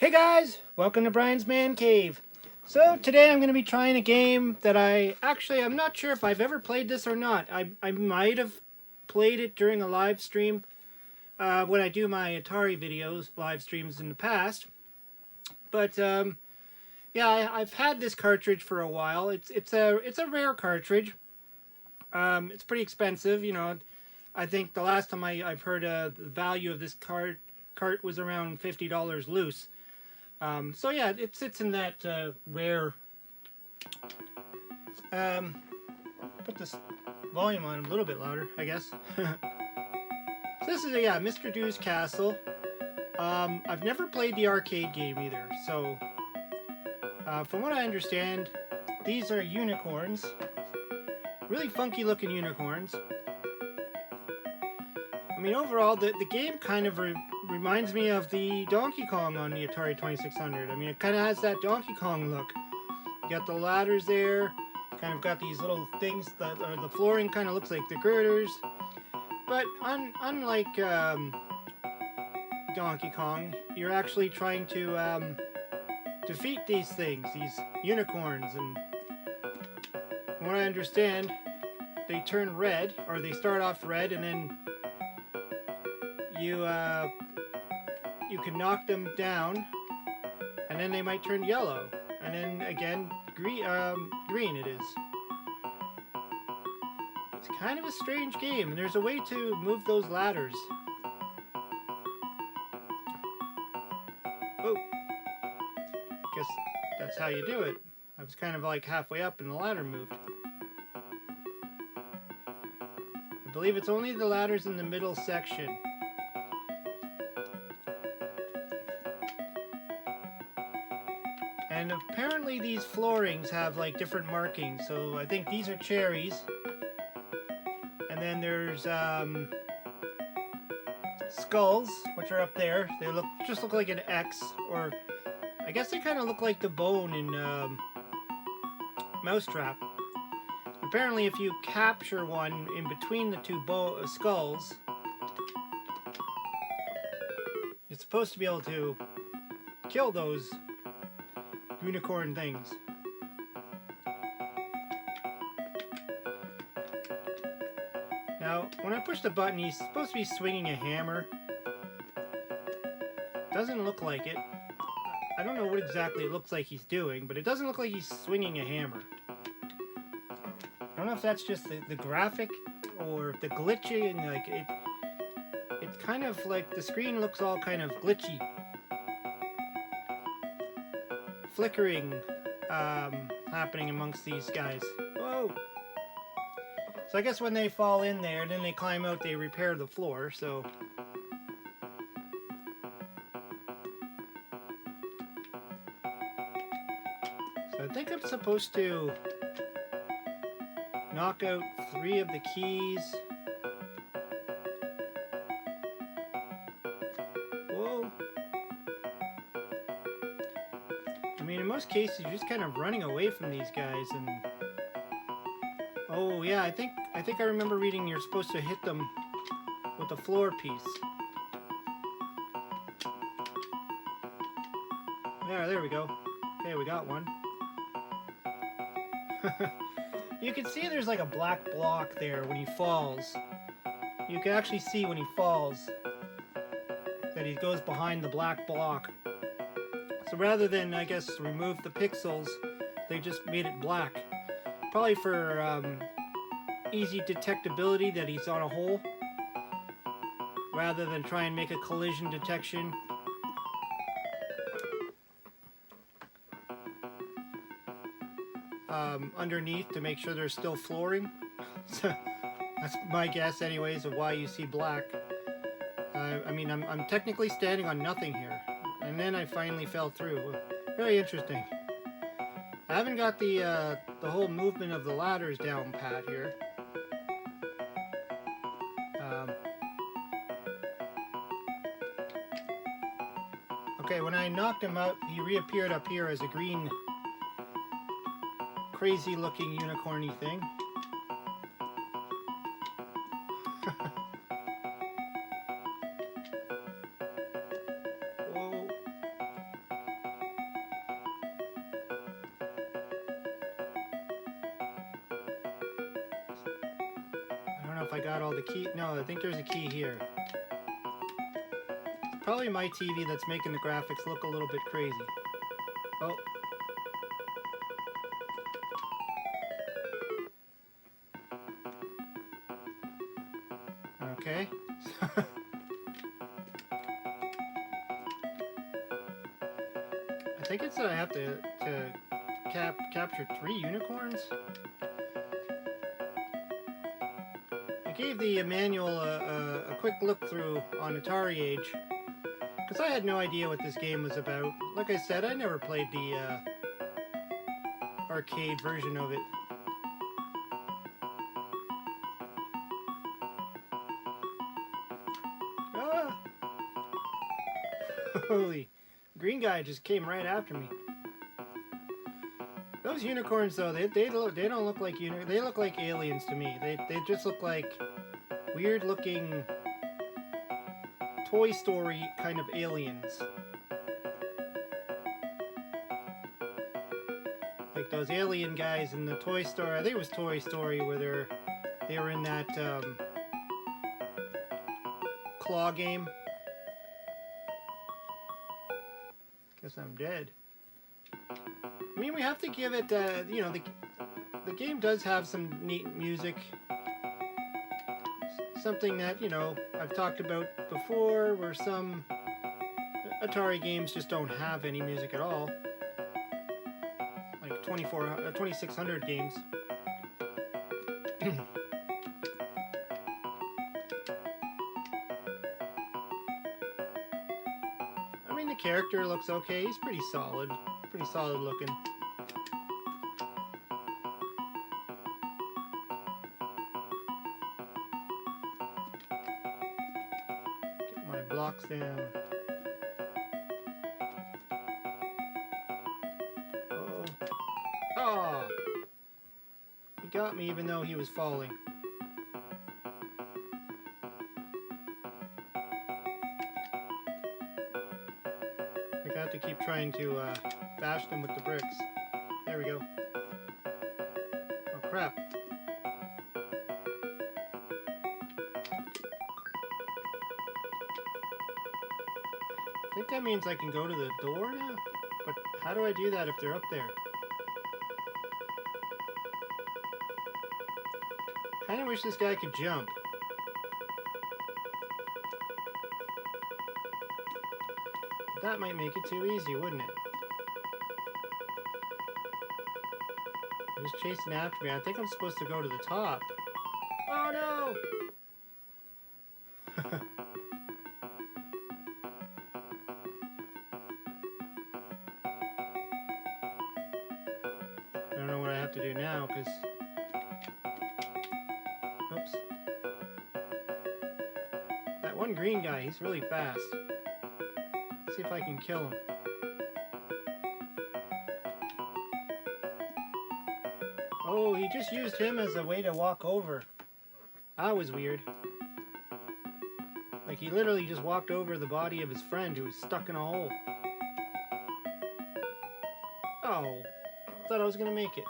Hey guys, welcome to Brian's Man Cave. So today I'm going to be trying a game that I'm not sure if I've ever played this or not. I might have played it during a live stream when I do my Atari videos, live streams in the past. But yeah, I've had this cartridge for a while. It's a rare cartridge. It's pretty expensive, you know. I think the last time I've heard the value of this cart was around $50 loose. So yeah, it sits in that rare. Put this volume on a little bit louder, I guess. So this is Mr. Dew's Castle. I've never played the arcade game either, so from what I understand, these are unicorns. Really funky looking unicorns. I mean, overall, the game kind of reminds me of the Donkey Kong on the Atari 2600. I mean, it kind of has that Donkey Kong look. You got the ladders there, kind of got these little things that the flooring kind of looks like the girders. But unlike Donkey Kong, you're actually trying to defeat these things, these unicorns. And from what I understand, they turn red, or they start off red, and then you can knock them down, and then they might turn yellow, and then again green it is. It's kind of a strange game, and there's a way to move those ladders. Oh, guess that's how you do it. I was kind of like halfway up and the ladder moved. I believe it's only the ladders in the middle section. And apparently these floorings have like different markings, so I think these are cherries. And then there's skulls, which are up there. They just look like an X, or I guess they kind of look like the bone in Mousetrap. Apparently if you capture one in between the two skulls, you're supposed to be able to kill those unicorn things. Now, when I push the button, he's supposed to be swinging a hammer. Doesn't look like it. I don't know what exactly it looks like he's doing, but it doesn't look like he's swinging a hammer. I don't know if that's just the graphic or the glitching, like it's kind of like the screen looks all kind of glitchy. Flickering happening amongst these guys. Whoa! So I guess when they fall in there and then they climb out, they repair the floor, so I think I'm supposed to knock out 3 of the keys. Whoa! I mean, in most cases, you're just kind of running away from these guys, and oh yeah, I think I remember reading you're supposed to hit them with a floor piece. Yeah, there we go. Okay, we got one. You can see there's like a black block there when he falls. You can actually see when he falls that he goes behind the black block. So rather than, I guess, remove the pixels, they just made it black. Probably for easy detectability that he's on a hole, rather than try and make a collision detection. Underneath to make sure there's still flooring. So that's my guess anyways of why you see black. I mean, I'm technically standing on nothing here. And then I finally fell through. Very interesting. I haven't got the whole movement of the ladders down pat here. Okay, when I knocked him out, he reappeared up here as a green, crazy looking unicorny thing. Whoa. know if I got all the key. No, I think there's a key here. It's probably my TV that's making the graphics look a little bit crazy. Oh. Okay. I think it said I have to capture 3 unicorns. I gave the manual a quick look through on Atari Age because I had no idea what this game was about. Like I said, I never played the arcade version of it. Ah! Holy, green guy just came right after me. Those unicorns, though, they don't look like unicorns. They look like aliens to me. They just look like weird-looking Toy Story kind of aliens. Like those alien guys in the Toy Story. I think it was Toy Story where they were in that claw game. Guess I'm dead. I mean, we have to give it, you know, the game does have some neat music. Something that, you know, I've talked about before, where some Atari games just don't have any music at all. Like 2600 games. I mean, the character looks okay. He's pretty solid. Pretty solid looking. Get my blocks down. Oh. Oh! He got me even though he was falling. I have to keep trying to bash them with the bricks. There we go. Oh crap. I think that means I can go to the door now? But how do I do that if they're up there? Kinda wish this guy could jump. That might make it too easy, wouldn't it? They're just chasing after me. I think I'm supposed to go to the top. Oh no! I don't know what I have to do now, because... Oops. That one green guy, he's really fast. See if I can kill him. Oh, he just used him as a way to walk over. That was weird. Like he literally just walked over the body of his friend who was stuck in a hole. Oh, thought I was gonna make it.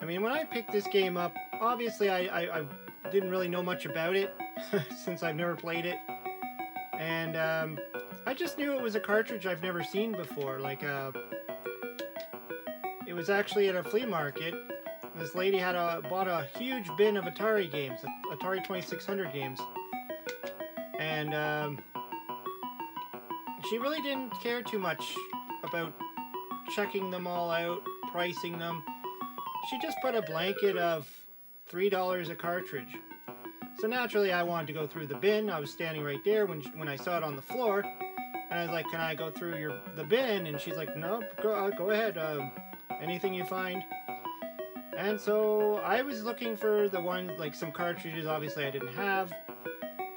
I mean, when I picked this game up, obviously I didn't really know much about it since I've never played it, and I just knew it was a cartridge I've never seen before. Like it was actually at a flea market. This lady had bought a huge bin of Atari games, Atari 2600 games, and she really didn't care too much about checking them all out, pricing them. She just put a blanket of $3 a cartridge. So naturally I wanted to go through the bin. I was standing right there when I saw it on the floor, and I was like, can I go through the bin? And she's like, no, go ahead, anything you find. And so I was looking for the ones, like some cartridges obviously I didn't have,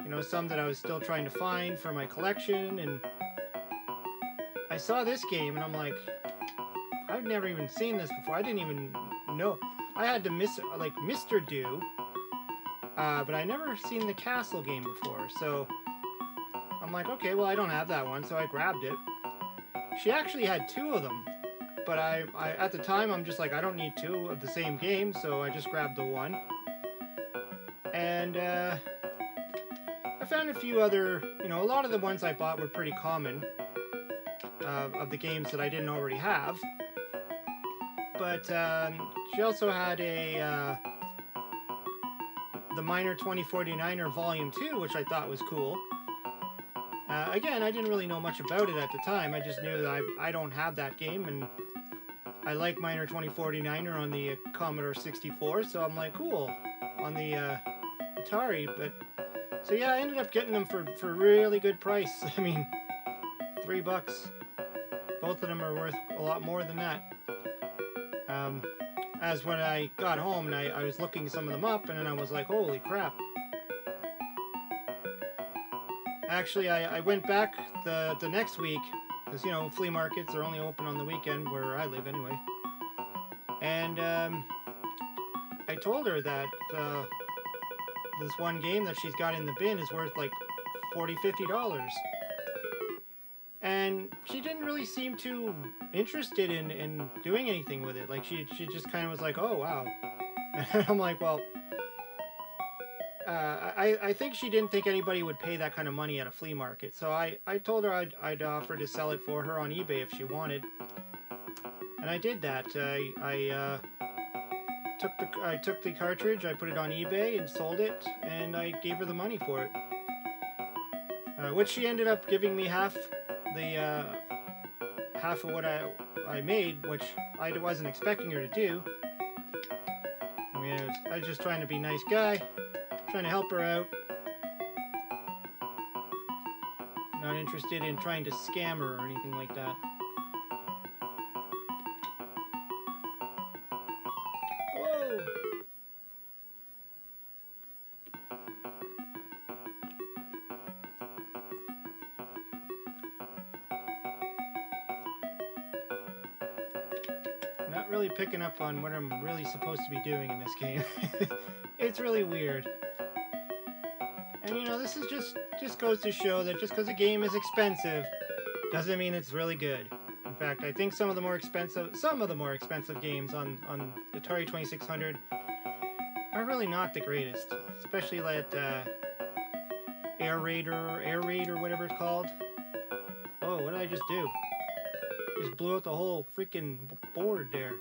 you know, some that I was still trying to find for my collection, and I saw this game and I'm like, I've never even seen this before. I didn't even know. I had to like Mr. Do, but I never seen the Castle game before, so I'm like, okay, well I don't have that one, so I grabbed it. She actually had 2 of them, but I at the time I'm just like, I don't need two of the same game, so I just grabbed the one. And I found a few other, you know, a lot of the ones I bought were pretty common of the games that I didn't already have. But she also had the Miner 2049er Volume 2, which I thought was cool. Again, I didn't really know much about it at the time. I just knew that I don't have that game, and I like Miner 2049er on the Commodore 64, so I'm like, cool, on the Atari. But so yeah, I ended up getting them for a really good price. I mean, $3. Both of them are worth a lot more than that. As when I got home and I was looking some of them up, and then I was like, holy crap. Actually, I went back the next week, because, you know, flea markets are only open on the weekend where I live anyway. And I told her that this one game that she's got in the bin is worth like $40, $50. And she didn't really seem too interested in doing anything with it. Like, she just kind of was like, oh, wow. And I'm like, well, I think she didn't think anybody would pay that kind of money at a flea market. So I told her I'd offer to sell it for her on eBay if she wanted. And I did that. I took the cartridge, I put it on eBay and sold it, and I gave her the money for it. Which she ended up giving me half of what I made, which I wasn't expecting her to do. I mean, I was just trying to be a nice guy, trying to help her out. Not interested in trying to scam her or anything like that. Whoa! Not really picking up on what I'm really supposed to be doing in this game. It's really weird. And you know, this is just goes to show that just because a game is expensive doesn't mean it's really good. In fact, I think some of the more expensive games on Atari 2600 are really not the greatest. Especially like Air Raid or whatever it's called. Oh, what did I just do? Just blew out the whole freaking board there.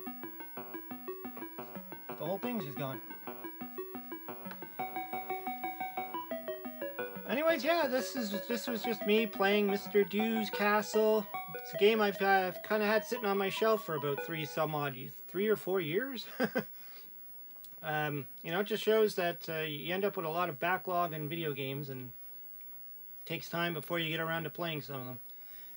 The whole thing's just gone. Anyways, yeah, this was just me playing Mr. Dew's Castle. It's a game I've kind of had sitting on my shelf for about 3 or 4 years. You know, it just shows that you end up with a lot of backlog in video games, and it takes time before you get around to playing some of them.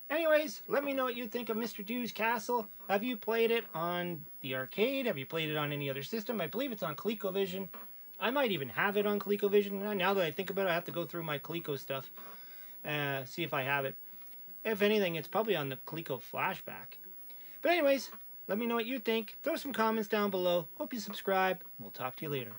Anyways, let me know what you think of Mr. Dew's Castle. Have you played it on the arcade? Have you played it on any other system? I believe it's on ColecoVision. I might even have it on ColecoVision. Now that I think about it, I have to go through my Coleco stuff, see if I have it. If anything, it's probably on the Coleco Flashback. But anyways, let me know what you think. Throw some comments down below. Hope you subscribe. We'll talk to you later.